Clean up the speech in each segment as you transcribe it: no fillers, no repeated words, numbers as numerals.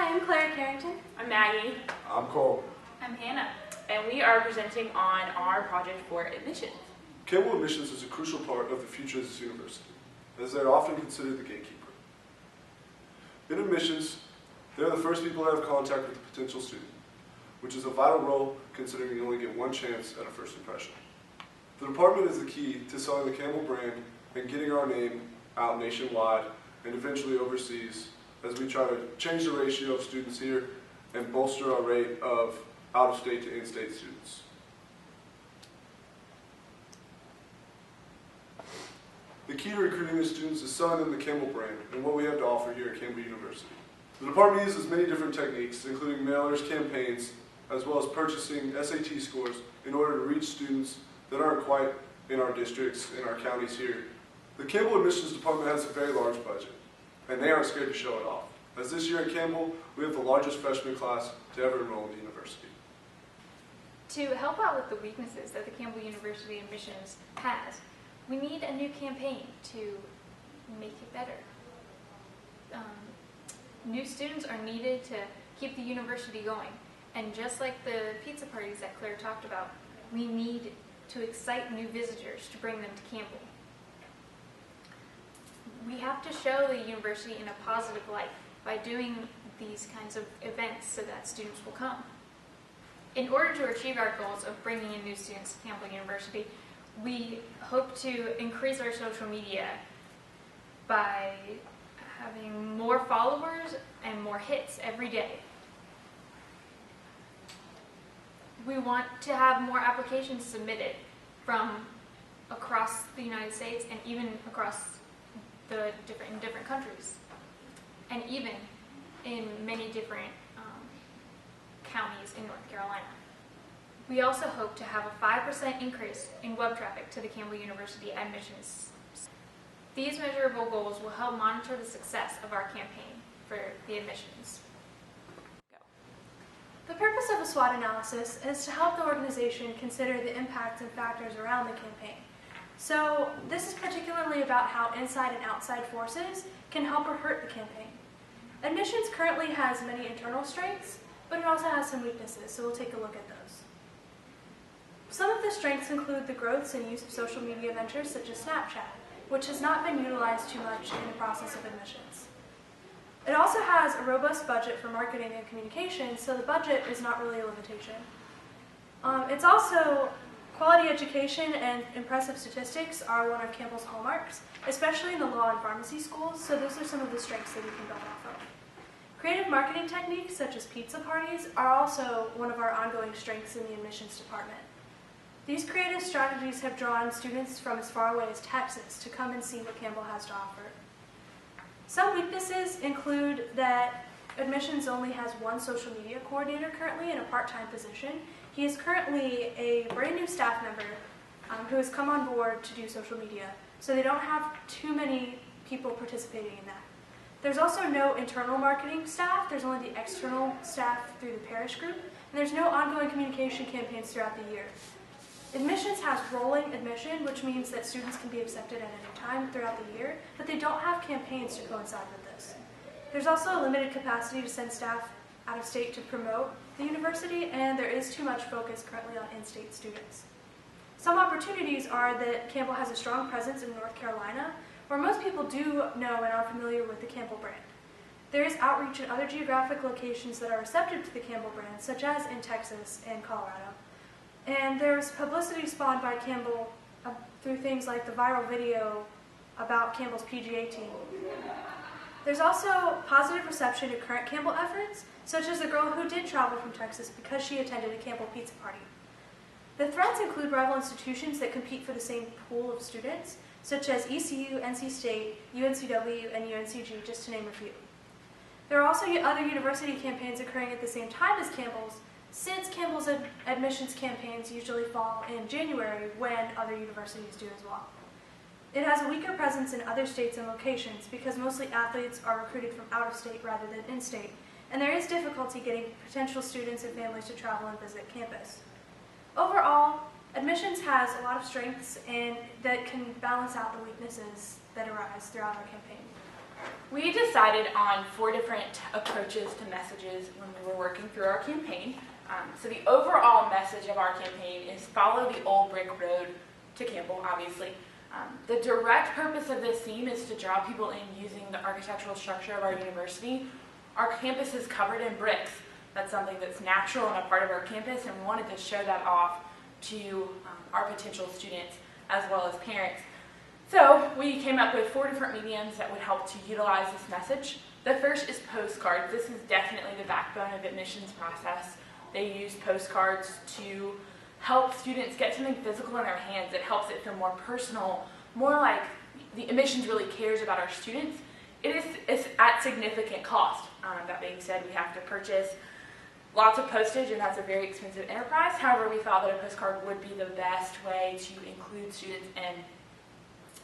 Hi, I'm Claire Carrington. I'm Maggie. I'm Cole. I'm Hannah. And we are presenting on our project for admissions. Campbell admissions is a crucial part of the future of this university, as they are often considered the gatekeeper. In admissions, they are the first people to have contact with the potential student, which is a vital role considering you only get one chance at a first impression. The department is the key to selling the Campbell brand and getting our name out nationwide and eventually overseas as we try to change the ratio of students here and bolster our rate of out-of-state to in-state students. The key to recruiting the students is selling them the Campbell brand and what we have to offer here at Campbell University. The department uses many different techniques, including mailers, campaigns, as well as purchasing SAT scores in order to reach students that aren't quite in our districts, in our counties here. The Campbell admissions department has a very large budget, and they aren't scared to show it off. As this year at Campbell, we have the largest freshman class to ever enroll in the university. To help out with the weaknesses that the Campbell University admissions has, we need a new campaign to make it better. New students are needed to keep the university going. And just like the pizza parties that Claire talked about, we need to excite new visitors to bring them to Campbell. We have to show the university in a positive light by doing these kinds of events so that students will come. In order to achieve our goals of bringing in new students to Campbell University, we hope to increase our social media by having more followers and more hits every day. We want to have more applications submitted from across the United States and even across the different countries, and even in many different counties in North Carolina. We also hope to have a 5% increase in web traffic to the Campbell University admissions. These measurable goals will help monitor the success of our campaign for the admissions. The purpose of a SWOT analysis is to help the organization consider the impacts and factors around the campaign. So this is particularly about how inside and outside forces can help or hurt the campaign. Admissions currently has many internal strengths, but it also has some weaknesses, so we'll take a look at those. Some of the strengths include the growths and use of social media ventures such as Snapchat, which has not been utilized too much in the process of admissions. It also has a robust budget for marketing and communication, so the budget is not really a limitation. It's also quality education and impressive statistics are one of Campbell's hallmarks, especially in the law and pharmacy schools, so those are some of the strengths that we can build off of. Creative marketing techniques such as pizza parties are also one of our ongoing strengths in the admissions department. These creative strategies have drawn students from as far away as Texas to come and see what Campbell has to offer. Some weaknesses include that admissions only has one social media coordinator currently in a part-time position. He is currently a brand new staff member who has come on board to do social media, so they don't have too many people participating in that. There's also no internal marketing staff, there's only the external staff through the parish group, and there's no ongoing communication campaigns throughout the year. Admissions has rolling admission, which means that students can be accepted at any time throughout the year, but they don't have campaigns to coincide with this. There's also a limited capacity to send staff out of state to promote the university, and there is too much focus currently on in-state students. Some opportunities are that Campbell has a strong presence in North Carolina, where most people do know and are familiar with the Campbell brand. There is outreach in other geographic locations that are receptive to the Campbell brand, such as in Texas and Colorado. And there's publicity spawned by Campbell through things like the viral video about Campbell's PGA team. There's also positive reception to current Campbell efforts, such as the girl who did travel from Texas because she attended a Campbell pizza party. The threats include rival institutions that compete for the same pool of students, such as ECU, NC State, UNCW, and UNCG, just to name a few. There are also other university campaigns occurring at the same time as Campbell's, since Campbell's admissions campaigns usually fall in January when other universities do as well. It has a weaker presence in other states and locations because mostly athletes are recruited from out of state rather than in-state, and there is difficulty getting potential students and families to travel and visit campus. Overall, admissions has a lot of strengths and that can balance out the weaknesses that arise throughout our campaign. We decided on 4 different approaches to messages when we were working through our campaign. So the overall message of our campaign is follow the old brick road to Campbell, obviously. The direct purpose of this theme is to draw people in using the architectural structure of our university. Our campus is covered in bricks. That's something that's natural and a part of our campus, and we wanted to show that off to our potential students as well as parents. So we came up with 4 different mediums that would help to utilize this message. The first is postcards. This is definitely the backbone of the admissions process. They use postcards to help students get something physical in their hands. It helps it feel more personal, more like the admissions really cares about our students. It's at significant cost. That being said, we have to purchase lots of postage, and that's a very expensive enterprise. However, we thought that a postcard would be the best way to include students in.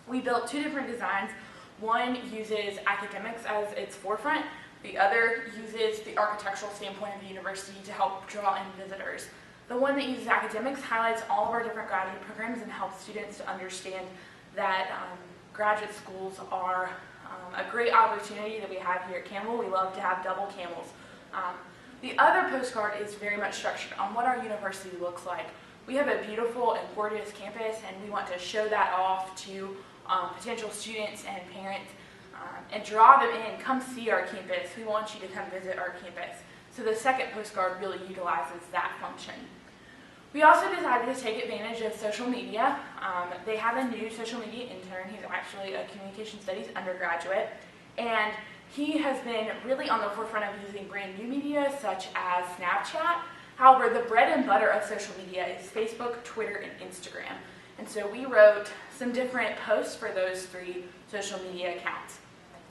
We built 2 different designs. One uses academics as its forefront. The other uses the architectural standpoint of the university to help draw in visitors. The one that uses academics highlights all of our different graduate programs and helps students to understand that graduate schools are a great opportunity that we have here at Campbell. We love to have double Campbells. The other postcard is very much structured on what our university looks like. We have a beautiful and gorgeous campus, and we want to show that off to potential students and parents and draw them in. Come see our campus. We want you to come visit our campus. So the second postcard really utilizes that function. We also decided to take advantage of social media. They have a new social media intern. He's actually a communication studies undergraduate, and he has been really on the forefront of using brand new media such as Snapchat. However, the bread and butter of social media is Facebook, Twitter, and Instagram. And so we wrote some different posts for those 3 social media accounts.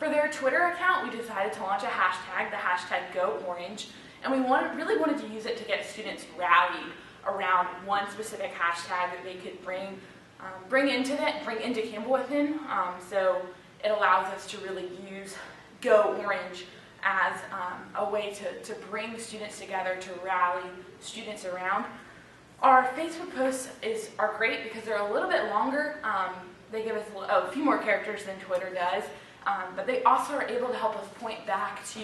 For their Twitter account, we decided to launch a hashtag, the hashtag #GoOrange, and we really wanted to use it to get students rallied around one specific hashtag that they could bring into Campbell with them. So it allows us to really use Go Orange as a way to bring students together, to rally students around. Our Facebook posts are great because they're a little bit longer. They give us a few more characters than Twitter does, but they also are able to help us point back to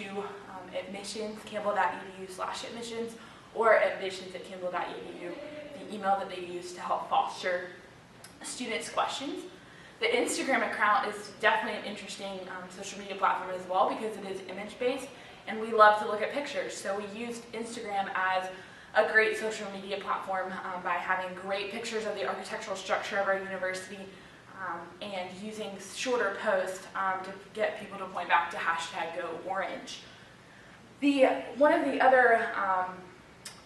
admissions, campbell.edu/admissions, or admissions@campbell.edu, the email that they use to help foster students' questions. The Instagram account is definitely an interesting social media platform as well because it is image-based, and we love to look at pictures. So we used Instagram as a great social media platform by having great pictures of the architectural structure of our university and using shorter posts to get people to point back to hashtag #GoOrange. One of the other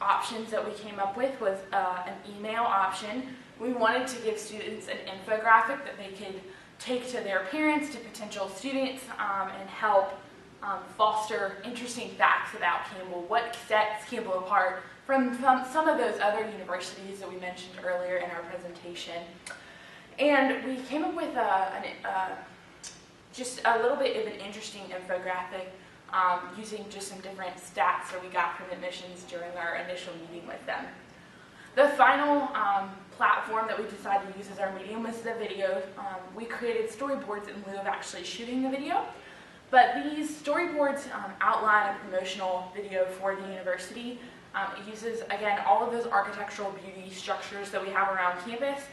options that we came up with was an email option. We wanted to give students an infographic that they could take to their parents, to potential students, and help foster interesting facts about Campbell, what sets Campbell apart from some of those other universities that we mentioned earlier in our presentation. And we came up with just a little bit of an interesting infographic using just some different stats that we got from admissions during our initial meeting with them. The final platform that we decided to use as our medium was the video. We created storyboards in lieu of actually shooting the video, but these storyboards outline a promotional video for the university. It uses, again, all of those architectural beauty structures that we have around campus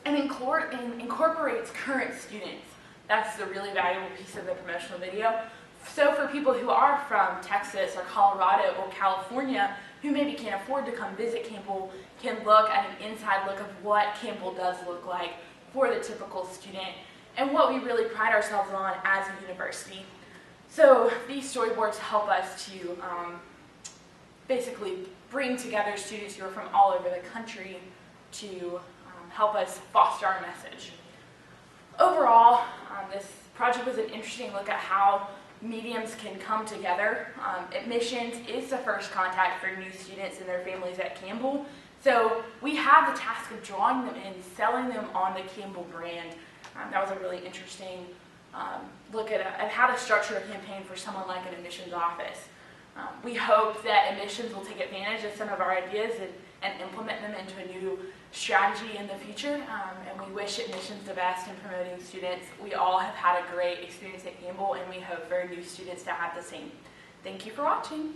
and incorporates current students. That's the really valuable piece of the promotional video. So for people who are from Texas or Colorado or California who maybe can't afford to come visit Campbell can look at an inside look of what Campbell does look like for the typical student and what we really pride ourselves on as a university. So these storyboards help us to basically bring together students who are from all over the country to help us foster our message. Overall, this project was an interesting look at how mediums can come together. Admissions is the first contact for new students and their families at Campbell. So we have the task of drawing them in, selling them on the Campbell brand. That was a really interesting look at how to structure a campaign for someone like an admissions office. We hope that admissions will take advantage of some of our ideas and implement them into a new strategy in the future. And we wish admissions the best in promoting students. We all have had a great experience at Campbell, and we hope for new students to have the same. Thank you for watching.